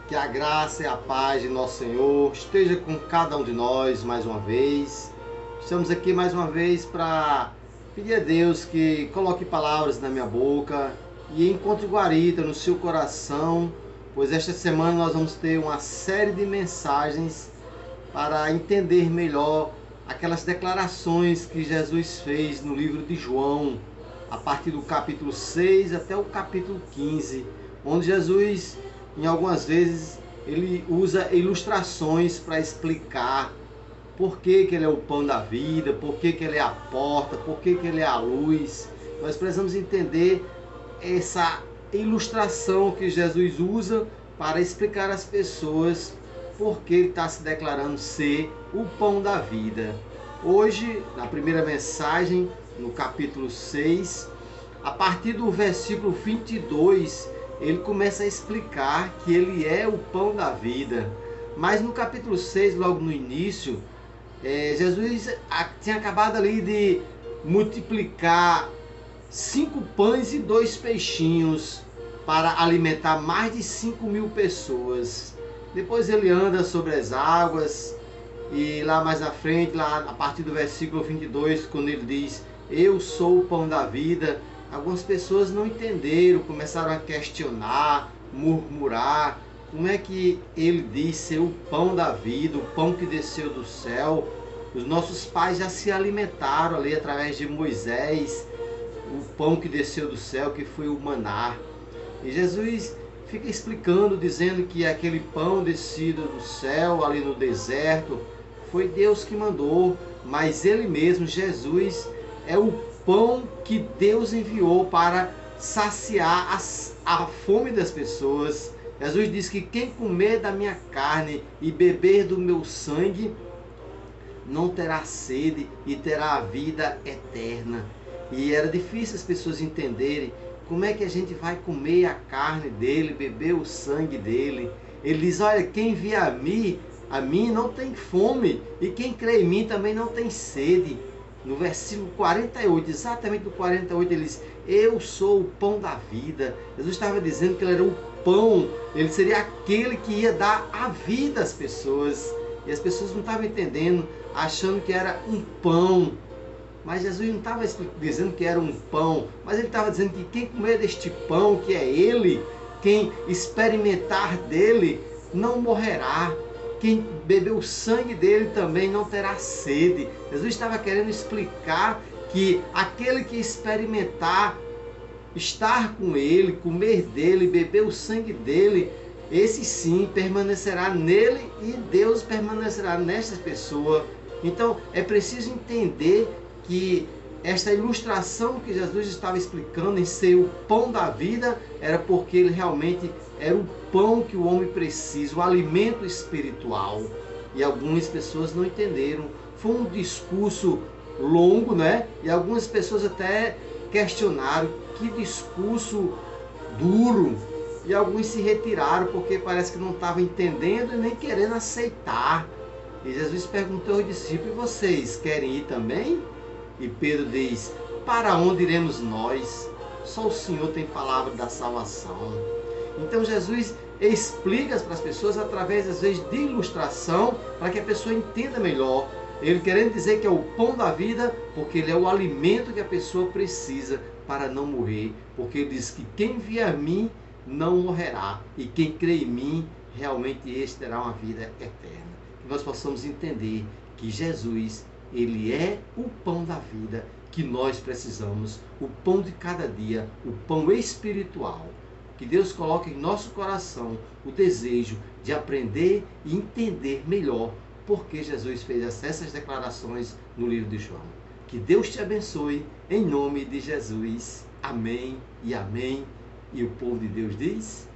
Que a graça e a paz de nosso Senhor esteja com cada um de nós mais uma vez. Estamos aqui mais uma vez para pedir a Deus que coloque palavras na minha boca e encontre guarita no seu coração, pois esta semana nós vamos ter uma série de mensagens para entender melhor aquelas declarações que Jesus fez no livro de João, a partir do capítulo 6 até o capítulo 15, onde Jesus, em algumas vezes, ele usa ilustrações para explicar por que ele é o pão da vida, por que ele é a porta, por que ele é a luz. Nós precisamos entender essa ilustração que Jesus usa para explicar às pessoas por que ele está se declarando ser o pão da vida. Hoje, na primeira mensagem, no capítulo 6, a partir do versículo 22, ele começa a explicar que ele é o pão da vida. Mas no capítulo 6, logo no início, Jesus tinha acabado ali de multiplicar 5 pães e 2 peixinhos para alimentar mais de 5.000 pessoas. Depois ele anda sobre as águas e lá mais à frente, lá a partir do versículo 22, quando ele diz: eu sou o pão da vida, algumas pessoas não entenderam, começaram a questionar, murmurar. Como é que ele diz ser o pão da vida, o pão que desceu do céu? Os nossos pais já se alimentaram ali através de Moisés, o pão que desceu do céu, que foi o maná. E Jesus fica explicando, dizendo que aquele pão descido do céu, ali no deserto, foi Deus que mandou, mas ele mesmo, Jesus, é o pão que Deus enviou para saciar a fome das pessoas. Jesus diz que quem comer da minha carne e beber do meu sangue não terá sede e terá a vida eterna. E era difícil as pessoas entenderem como é que a gente vai comer a carne dele, beber o sangue dele. Ele diz: olha, quem vier a mim não tem fome, e quem crê em mim também não tem sede. No versículo 48, exatamente no 48, ele diz: eu sou o pão da vida. Jesus estava dizendo que ele era o pão, ele seria aquele que ia dar a vida às pessoas. E as pessoas não estavam entendendo, achando que era um pão. Mas Jesus não estava dizendo que era um pão, mas ele estava dizendo que quem comer deste pão, que é ele, quem experimentar dele, não morrerá. Quem beber o sangue dele também não terá sede. Jesus estava querendo explicar que aquele que experimentar estar com ele, comer dele, beber o sangue dele, esse sim permanecerá nele e Deus permanecerá nesta pessoa. Então é preciso entender que esta ilustração que Jesus estava explicando em ser o pão da vida era porque ele realmente era o pão que o homem precisa, o alimento espiritual. E algumas pessoas não entenderam. Foi um discurso longo, né? E algumas pessoas até questionaram: que discurso duro. E alguns se retiraram porque parece que não estavam entendendo e nem querendo aceitar. E Jesus perguntou aos discípulos: e vocês querem ir também? E Pedro diz: para onde iremos nós? Só o Senhor tem palavra da salvação. Então Jesus explica para as pessoas através, às vezes, de ilustração, para que a pessoa entenda melhor. Ele querendo dizer que é o pão da vida, porque ele é o alimento que a pessoa precisa para não morrer. Porque ele diz que quem vier a mim não morrerá, e quem crê em mim, realmente este terá uma vida eterna. Que nós possamos entender que Jesus, ele é o pão da vida que nós precisamos, o pão de cada dia, o pão espiritual. Que Deus coloque em nosso coração o desejo de aprender e entender melhor porque Jesus fez essas declarações no livro de João. Que Deus te abençoe, em nome de Jesus. Amém e amém. E o povo de Deus diz...